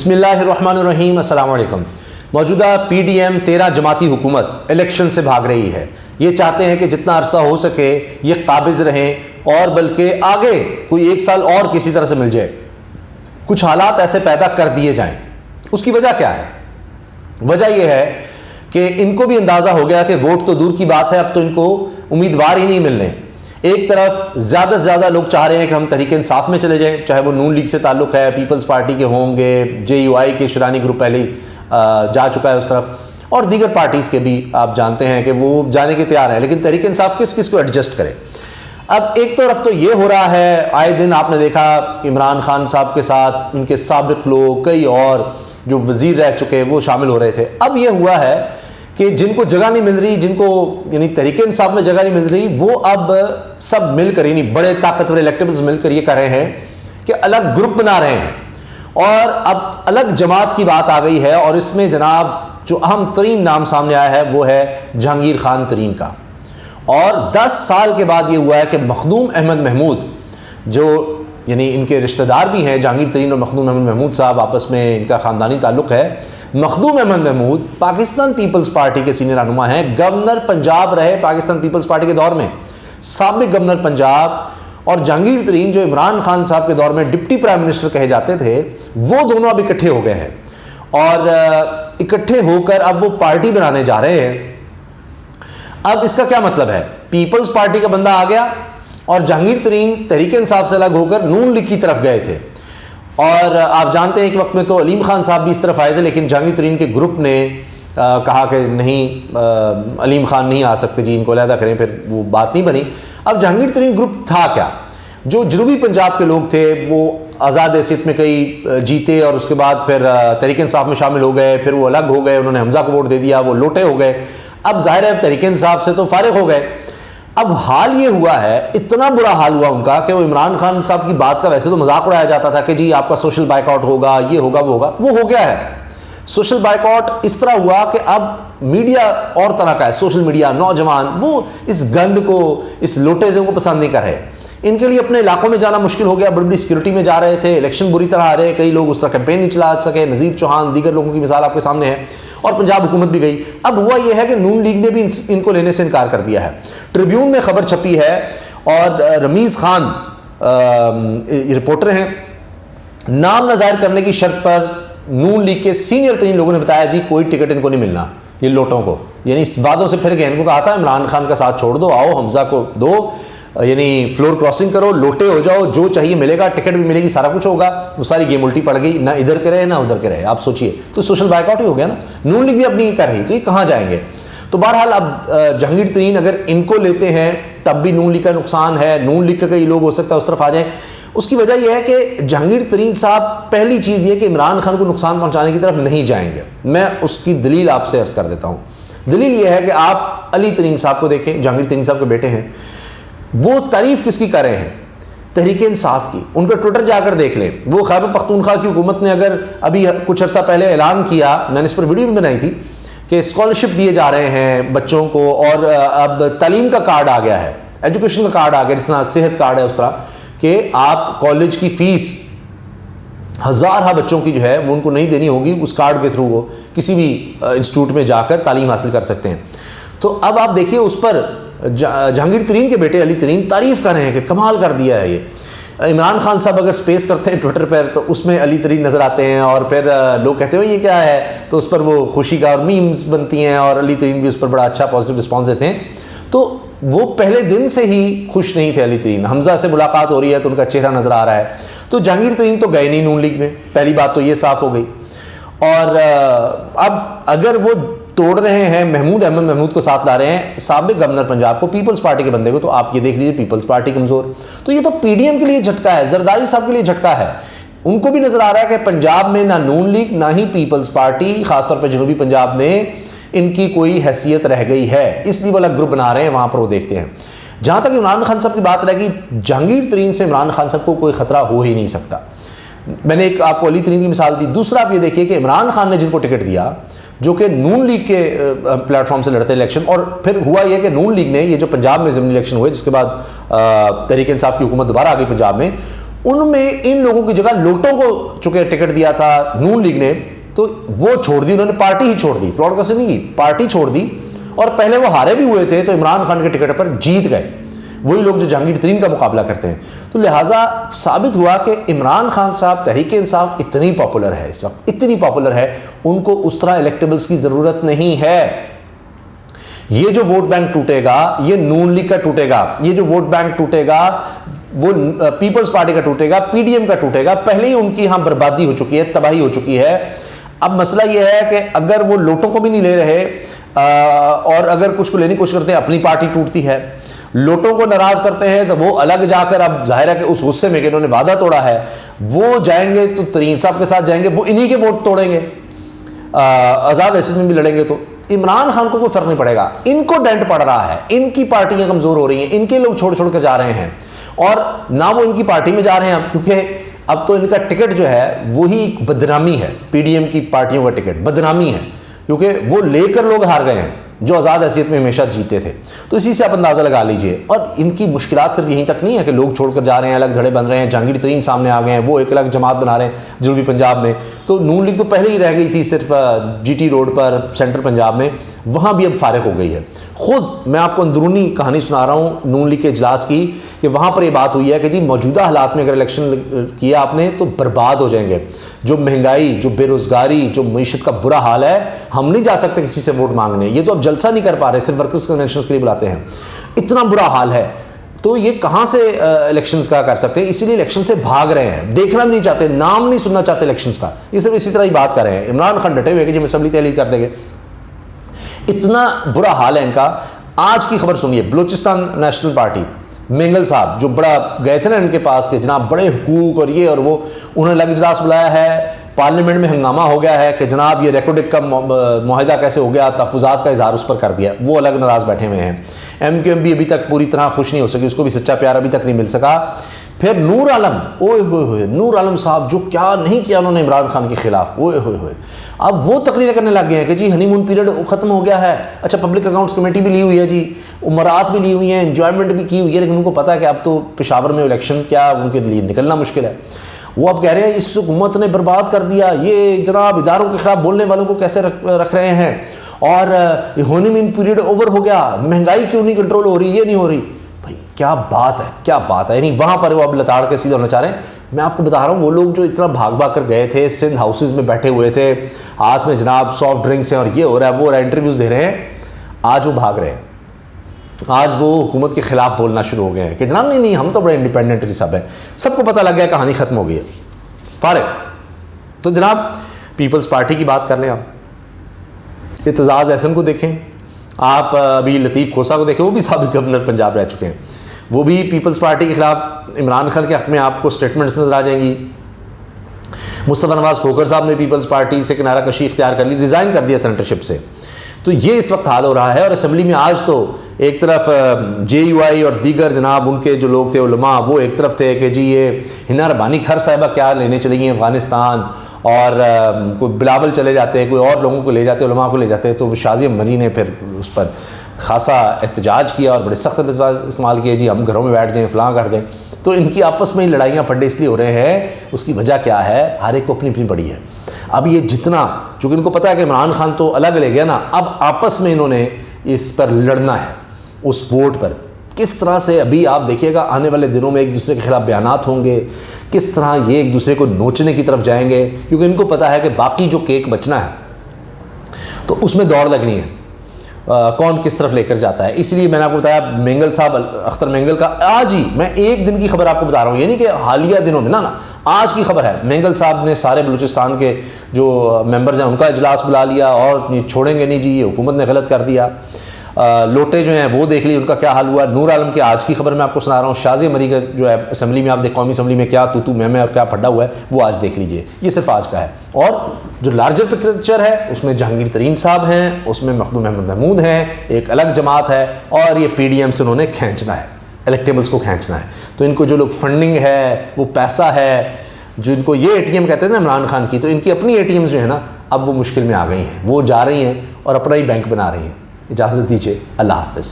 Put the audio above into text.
بسم اللہ الرحمن الرحیم. السلام علیکم. موجودہ پی ڈی ایم 13 جماعتی حکومت الیکشن سے بھاگ رہی ہے. یہ چاہتے ہیں کہ جتنا عرصہ ہو سکے یہ قابض رہیں اور بلکہ آگے کوئی 1 سال اور کسی طرح سے مل جائے. کچھ حالات ایسے پیدا کر دیے جائیں. اس کی وجہ کیا ہے؟ وجہ یہ ہے کہ ان کو بھی اندازہ ہو گیا کہ ووٹ تو دور کی بات ہے، اب تو ان کو امیدوار ہی نہیں ملنے. ایک طرف زیادہ سے زیادہ لوگ چاہ رہے ہیں کہ ہم تحریک انصاف میں چلے جائیں، چاہے وہ نون لیگ سے تعلق ہے، پیپلز پارٹی کے ہوں گے، جے یو آئی کے شرانی گروپ پہلے جا چکا ہے اس طرف، اور دیگر پارٹیز کے بھی آپ جانتے ہیں کہ وہ جانے کے تیار ہیں. لیکن تحریک انصاف کس کس کو ایڈجسٹ کرے؟ اب ایک طرف تو یہ ہو رہا ہے، آئے دن آپ نے دیکھا عمران خان صاحب کے ساتھ ان کے سابق لوگ، کئی اور جو وزیر رہ چکے وہ شامل ہو رہے تھے. اب یہ ہوا ہے کہ جن کو جگہ نہیں مل رہی، جن کو یعنی تحریک انصاف میں جگہ نہیں مل رہی، وہ اب سب مل کر یعنی بڑے طاقتور الیکٹیبلز مل کر یہ کر رہے ہیں کہ الگ گروپ بنا رہے ہیں اور اب الگ جماعت کی بات آ گئی ہے. اور اس میں جناب جو اہم ترین نام سامنے آیا ہے وہ ہے جہانگیر خان ترین کا. اور 10 سال کے بعد یہ ہوا ہے کہ مخدوم احمد محمود، جو یعنی ان کے رشتہ دار بھی ہیں، جہانگیر ترین اور مخدوم احمد محمود صاحب آپس میں ان کا خاندانی تعلق ہے. مخدوم احمد محمود پاکستان پیپلز پارٹی کے سینئر رہنما ہیں، گورنر پنجاب رہے پاکستان پیپلز پارٹی کے دور میں، سابق گورنر پنجاب. اور جہانگیر ترین جو عمران خان صاحب کے دور میں ڈپٹی پرائم منسٹر کہے جاتے تھے، وہ دونوں اب اکٹھے ہو گئے ہیں اور اکٹھے ہو کر اب وہ پارٹی بنانے جا رہے ہیں. اب اس کا کیا مطلب ہے؟ پیپلز پارٹی کا بندہ آ گیا اور جہانگیر ترین تحریک انصاف سے الگ ہو کر نون لیگ کی طرف گئے تھے. اور آپ جانتے ہیں کہ وقت میں تو علیم خان صاحب بھی اس طرف آئے تھے، لیکن جہانگیر ترین کے گروپ نے کہا کہ نہیں، علیم خان نہیں آ سکتے جی، ان کو علیحدہ کریں، پھر وہ بات نہیں بنی. اب جہانگیر ترین گروپ تھا کیا؟ جو جنوبی پنجاب کے لوگ تھے وہ آزاد حیثیت میں کئی جیتے اور اس کے بعد پھر تحریک انصاف میں شامل ہو گئے، پھر وہ الگ ہو گئے، انہوں نے حمزہ کو ووٹ دے دیا، وہ لوٹے ہو گئے. اب ظاہر ہے تحریک انصاف سے تو فارغ ہو گئے. اب حال یہ ہوا ہے، اتنا برا حال ہوا ان کا کہ وہ عمران خان صاحب کی بات کا ویسے تو مذاق اڑایا جاتا تھا کہ جی آپ کا سوشل بائیک آؤٹ ہوگا، یہ ہوگا وہ ہوگا، وہ ہو گیا ہے. سوشل بائیک آؤٹ اس طرح ہوا کہ اب میڈیا اور طرح کا ہے، سوشل میڈیا، نوجوان وہ اس گند کو، اس لوٹیزم کو پسند نہیں کر رہے. ان کے لیے اپنے علاقوں میں جانا مشکل ہو گیا، بڑی بڑی سیکورٹی میں جا رہے تھے، الیکشن بری طرح آ رہے، کئی لوگ اس طرح کیمپین نہیں چلا سکے. نذیر چوہان دیگر لوگوں کی مثال آپ کے سامنے ہے، اور پنجاب حکومت بھی گئی. اب ہوا یہ ہے کہ نون لیگ نے بھی ان کو لینے سے انکار کر دیا ہے. ٹریبیون میں خبر چھپی ہے اور رمیز خان رپورٹر ہیں، نام نہ ظاہر کرنے کی شرط پر نون لیگ کے سینئر ترین لوگوں نے بتایا جی کوئی ٹکٹ ان کو نہیں ملنا، یہ لوٹوں کو، یعنی اس وعدوں سے پھر گئے. ان کو کہا تھا عمران خان کا ساتھ چھوڑ دو، آؤ حمزہ کو دو، یعنی فلور کراسنگ کرو، لوٹے ہو جاؤ، جو چاہیے ملے گا، ٹکٹ بھی ملے گی، سارا کچھ ہوگا. وہ ساری گیم الٹی پڑ گئی، نہ ادھر کے رہے نہ ادھر کے رہے. آپ سوچئے تو سوشل بائیک آؤٹ ہی ہو گیا نا. نون لیگ بھی اب نہیں کر رہی تو یہ کہاں جائیں گے؟ تو بہرحال اب جہانگیر ترین اگر ان کو لیتے ہیں تب بھی نون لیگ کا نقصان ہے، نون لیگ کے کئی لوگ ہو سکتا ہے اس طرف آ جائیں. اس کی وجہ یہ ہے کہ جہانگیر ترین صاحب پہلی چیز یہ کہ عمران خان کو نقصان پہنچانے کی طرف نہیں جائیں گے. میں اس کی دلیل آپ سے عرض کر دیتا ہوں. دلیل یہ ہے کہ آپ علی ترین صاحب کو دیکھیں، جہانگیر ترین صاحب کے بیٹے ہیں، وہ تعریف کس کی کر رہے ہیں؟ تحریک انصاف کی. ان کا ٹویٹر جا کر دیکھ لیں. وہ خیبر پختونخوا کی حکومت نے اگر ابھی کچھ عرصہ پہلے اعلان کیا، میں نے اس پر ویڈیو بھی بنائی تھی، کہ اسکالرشپ دیے جا رہے ہیں بچوں کو، اور اب تعلیم کا کارڈ آ گیا ہے، ایجوکیشن کا کارڈ آ گیا، جس طرح صحت کارڈ ہے اس طرح کہ آپ کالج کی فیس ہزارہ بچوں کی جو ہے وہ ان کو نہیں دینی ہوگی، اس کارڈ کے تھرو وہ کسی بھی انسٹیٹیوٹ میں جا کر تعلیم حاصل کر سکتے ہیں. تو اب آپ دیکھیے اس پر جہانگیر ترین کے بیٹے علی ترین تعریف کر رہے ہیں کہ کمال کر دیا ہے یہ. عمران خان صاحب اگر سپیس کرتے ہیں ٹویٹر پر تو اس میں علی ترین نظر آتے ہیں، اور پھر لوگ کہتے ہیں یہ کیا ہے، تو اس پر وہ خوشی کا اور میمز بنتی ہیں، اور علی ترین بھی اس پر بڑا اچھا پازیٹیو رسپانس دیتے ہیں. تو وہ پہلے دن سے ہی خوش نہیں تھے علی ترین. حمزہ سے ملاقات ہو رہی ہے تو ان کا چہرہ نظر آ رہا ہے. تو جہانگیر ترین تو گئے نہیں نون لیگ میں، پہلی بات تو یہ صاف ہو گئی. اور اب اگر وہ توڑ رہے ہیں، محمود احمد محمود کو ساتھ لا رہے ہیں، سابق گورنر پنجاب کو، پیپلز پارٹی کے بندے کو، تو آپ یہ دیکھ لیجیے پیپلز پارٹی کمزور. تو یہ تو پی ڈی ایم کے لیے جھٹکا ہے، زرداری صاحب کے لیے جھٹکا ہے. ان کو بھی نظر آ رہا ہے کہ پنجاب میں نہ نون لیگ نہ ہی پیپلز پارٹی، خاص طور پہ جنوبی پنجاب میں ان کی کوئی حیثیت رہ گئی ہے، اس لیے وہ الگ گروپ بنا رہے ہیں، وہاں پر وہ دیکھتے ہیں. جہاں تک عمران خان صاحب کی بات رہ گئی، جہانگیر ترین سے عمران خان صاحب کو کوئی خطرہ ہو ہی نہیں سکتا. میں نے ایک آپ کو علی ترین کی مثال دی. دوسرا آپ یہ دیکھیے کہ عمران خان نے جن کو ٹکٹ دیا، جو کہ نون لیگ کے پلیٹ فارم سے لڑتے الیکشن، اور پھر ہوا یہ کہ نون لیگ نے یہ جو پنجاب میں ضمنی الیکشن ہوئے جس کے بعد تحریک انصاف کی حکومت دوبارہ آ گئی پنجاب میں، ان میں ان لوگوں کی جگہ لوٹوں کو چونکہ ٹکٹ دیا تھا نون لیگ نے تو وہ چھوڑ دی، انہوں نے پارٹی ہی چھوڑ دی، فلاٹ کسی نہیں کی، پارٹی چھوڑ دی، اور پہلے وہ ہارے بھی ہوئے تھے تو عمران خان کے ٹکٹ پر جیت گئے وہی لوگ جو جہانگیر ترین کا مقابلہ کرتے ہیں. تو لہٰذا ثابت ہوا کہ عمران خان صاحب تحریک انصاف اتنی پاپولر ہے اس وقت، اتنی پاپولر ہے، ان کو اس طرح الیکٹیبلز کی ضرورت نہیں ہے. یہ جو ووٹ بینک ٹوٹے گا یہ نون لیگ کا ٹوٹے گا، یہ جو ووٹ بینک ٹوٹے گا وہ پیپلز پارٹی کا ٹوٹے گا، پی ڈی ایم کا ٹوٹے گا. پہلے ہی ان کی یہاں بربادی ہو چکی ہے، تباہی ہو چکی ہے. اب مسئلہ یہ ہے کہ اگر وہ لوٹوں کو بھی نہیں لے رہے اور اگر کچھ کو لینے کی کوشش کرتے ہیں، اپنی پارٹی ٹوٹتی ہے. لوٹوں کو ناراض کرتے ہیں تو وہ الگ جا کر، اب ظاہر ہے کہ اس غصے میں کہ انہوں نے وعدہ توڑا ہے، وہ جائیں گے تو ترین صاحب کے ساتھ جائیں گے، وہ انہی کے ووٹ توڑیں گے، آزاد حیثیت میں بھی لڑیں گے. تو عمران خان کو کوئی فرق نہیں پڑے گا، ان کو ڈینٹ پڑ رہا ہے، ان کی پارٹیاں کمزور ہو رہی ہیں، ان کے لوگ چھوڑ چھوڑ کر جا رہے ہیں، اور نہ وہ ان کی پارٹی میں جا رہے ہیں اب، کیونکہ اب تو ان کا ٹکٹ جو ہے وہی بدنامی ہے. پی ڈی ایم کی پارٹیوں کا ٹکٹ بدنامی ہے، کیونکہ وہ لے کر لوگ ہار گئے ہیں جو آزاد حیثیت میں ہمیشہ جیتے تھے. تو اسی سے آپ اندازہ لگا لیجئے. اور ان کی مشکلات صرف یہیں تک نہیں ہے کہ لوگ چھوڑ کر جا رہے ہیں، الگ دھڑے بن رہے ہیں، جہانگیر ترین سامنے آ گئے ہیں، وہ ایک الگ جماعت بنا رہے ہیں جنوبی پنجاب میں. تو نون لیگ تو پہلے ہی رہ گئی تھی صرف جی ٹی روڈ پر سینٹرل پنجاب میں، وہاں بھی اب فارغ ہو گئی ہے. خود میں آپ کو اندرونی کہانی سنا رہا ہوں نون لیگ کے اجلاس کی، کہ وہاں پر یہ بات ہوئی ہے کہ جی موجودہ حالات میں اگر الیکشن کیا آپ نے تو برباد ہو جائیں گے. جو مہنگائی، جو بے روزگاری، جو معیشت کا برا حال ہے، ہم نہیں جا سکتے کسی سے ووٹ مانگنے. یہ تو اب جلسہ نہیں کر پا رہے، صرف ورکرز کنونشنز کے لیے بلاتے ہیں، اتنا برا حال ہے. تو یہ کہاں سے الیکشنز کا کر سکتے ہیں؟ اسی لیے الیکشن سے بھاگ رہے ہیں، دیکھنا نہیں چاہتے، نام نہیں سننا چاہتے الیکشنز کا. یہ صرف اسی طرح ہی بات کر رہے ہیں. عمران خان ڈٹے ہوئے کہ جی ہم اسمبلی تحلیل کر دیں گے. اتنا برا حال ہے ان کا. آج کی خبر سنیے، بلوچستان نیشنل پارٹی، مینگل صاحب جو بڑا گئے تھے نا ان کے پاس کہ جناب بڑے حقوق اور یہ اور وہ، انہوں نے الگ اجلاس بلایا ہے. پارلیمنٹ میں ہنگامہ ہو گیا ہے کہ جناب یہ ریکوڈک کا معاہدہ کیسے ہو گیا، تحفظات کا اظہار اس پر کر دیا. وہ الگ ناراض بیٹھے ہوئے ہیں. ایم کیو ایم بھی ابھی تک پوری طرح خوش نہیں ہو سکی، اس کو بھی سچا پیار ابھی تک نہیں مل سکا. پھر نور عالم، اوئے ہوئے ہوئے، نور عالم صاحب جو کیا نہیں کیا انہوں نے عمران خان کے خلاف، اوئے ہوئے ہوئے. اب وہ تقریریں کرنے لگ گئے ہیں کہ جی ہنی مون پیریڈ ختم ہو گیا ہے. اچھا پبلک اکاؤنٹس کمیٹی بھی لی ہوئی ہے جی، عمرات بھی لی ہوئی ہیں، انجوائمنٹ بھی کی ہوئی ہے، لیکن ان کو پتا ہے کہ اب تو پشاور میں الیکشن کیا ان کے لیے نکلنا مشکل ہے. وہ اب کہہ رہے ہیں اس حکومت نے برباد کر دیا، یہ جناب اداروں کے خلاف بولنے والوں کو کیسے رکھ رہے ہیں، اور ہنی مون پیریڈ اوور ہو گیا، مہنگائی کیوں نہیں کنٹرول ہو رہی، یہ نہیں ہو رہی. بھائی کیا بات ہے، کیا بات ہے. یعنی وہاں پر وہ اب لتاڑ کے سیدھا ہونا چاہ رہے ہیں. میں آپ کو بتا رہا ہوں وہ لوگ جو اتنا بھاگ بھاگ کر گئے تھے، سندھ ہاؤسز میں بیٹھے ہوئے تھے، ہاتھ میں جناب سافٹ ڈرنکس ہیں اور یہ ہو رہا ہے وہ ہو رہا ہے، انٹرویوز دے رہے ہیں، آج وہ بھاگ رہے ہیں. آج وہ حکومت کے خلاف بولنا شروع ہو گئے ہیں کہ جناب نہیں ہم تو بڑے انڈیپینڈنٹ سب ہیں. سب کو پتہ لگ گیا کہانی ختم ہو گئی ہے، فارغ. تو جناب پیپلز پارٹی کی بات کر لیں، آپ اعتزاز احسن کو دیکھیں، آپ ابھی لطیف کھوسا کو دیکھیں، وہ بھی سابق گورنر پنجاب رہ چکے ہیں، وہ بھی پیپلز پارٹی کے خلاف عمران خان کے حق میں آپ کو سٹیٹمنٹس نظر آ جائیں گی. مصطفیٰ نواز کھوکھر صاحب نے پیپلز پارٹی سے کنارہ کشی اختیار کر لی، ریزائن کر دیا سینٹرشپ سے. تو یہ اس وقت حال ہو رہا ہے. اور اسمبلی میں آج تو ایک طرف جے یو آئی اور دیگر جناب ان کے جو لوگ تھے علماء، وہ ایک طرف تھے کہ جی یہ ہنا ربانی کھر صاحبہ کیا لینے چلی گئی افغانستان، اور کوئی بلاول چلے جاتے، کوئی اور لوگوں کو لے جاتے، علماء کو لے جاتے. تو شازیہ مری نے پھر اس پر خاصا احتجاج کیا اور بڑے سخت الفاظ استعمال کیے، جی ہم گھروں میں بیٹھ جائیں، فلاں کر دیں. تو ان کی آپس میں ہی لڑائیاں پھڈے اس لیے ہو رہے ہیں. اس کی وجہ کیا ہے؟ ہر ایک کو اپنی اپنی پڑی ہے. اب یہ جتنا، چونکہ ان کو پتہ ہے کہ عمران خان تو الگ لے گیا نا، اب آپس میں انہوں نے اس پر لڑنا ہے، اس ووٹ پر. کس طرح سے ابھی آپ دیکھیے گا آنے والے دنوں میں ایک دوسرے کے خلاف بیانات ہوں گے، کس طرح یہ ایک دوسرے کو نوچنے کی طرف جائیں گے، کیونکہ ان کو پتہ ہے کہ باقی جو کیک بچنا ہے تو اس میں دوڑ لگنی ہے، کون کس طرف لے کر جاتا ہے. اس لیے میں نے آپ کو بتایا مینگل صاحب، اختر مینگل کا آج ہی، میں ایک دن کی خبر آپ کو بتا رہا ہوں، یعنی کہ حالیہ دنوں میں نا آج کی خبر ہے، مینگل صاحب نے سارے بلوچستان کے جو ممبرز ہیں ان کا اجلاس بلا لیا، اور چھوڑیں گے نہیں جی یہ حکومت نے غلط کر دیا. لوٹے جو ہیں وہ دیکھ لی ان کا کیا حال ہوا. نور عالم کی آج کی خبر میں آپ کو سنا رہا ہوں. شازیہ مری کا جو ہے اسمبلی میں آپ دیکھ، قومی اسمبلی میں کیا تو میں اور کیا پھڈا ہوا ہے وہ آج دیکھ لیجئے. یہ صرف آج کا ہے. اور جو لارجر پکچر ہے اس میں جہانگیر ترین صاحب ہیں، اس میں مخدوم احمد محمود ہیں، ایک الگ جماعت ہے، اور یہ پی ڈی ایم سے انہوں نے کھینچنا ہے، الیکٹیبلز کو کھینچنا ہے. تو ان کو جو لوگ فنڈنگ ہے، وہ پیسہ ہے، جو ان کو یہ اے ٹی ایم کہتے ہیں نا عمران خان کی، تو ان کی اپنی اے ٹی ایمز جو ہے نا اب وہ مشکل میں آ گئی ہیں، وہ جا رہی ہیں اور اپنا ہی بینک بنا رہی ہیں. اجازت دیجیے، اللہ حافظ.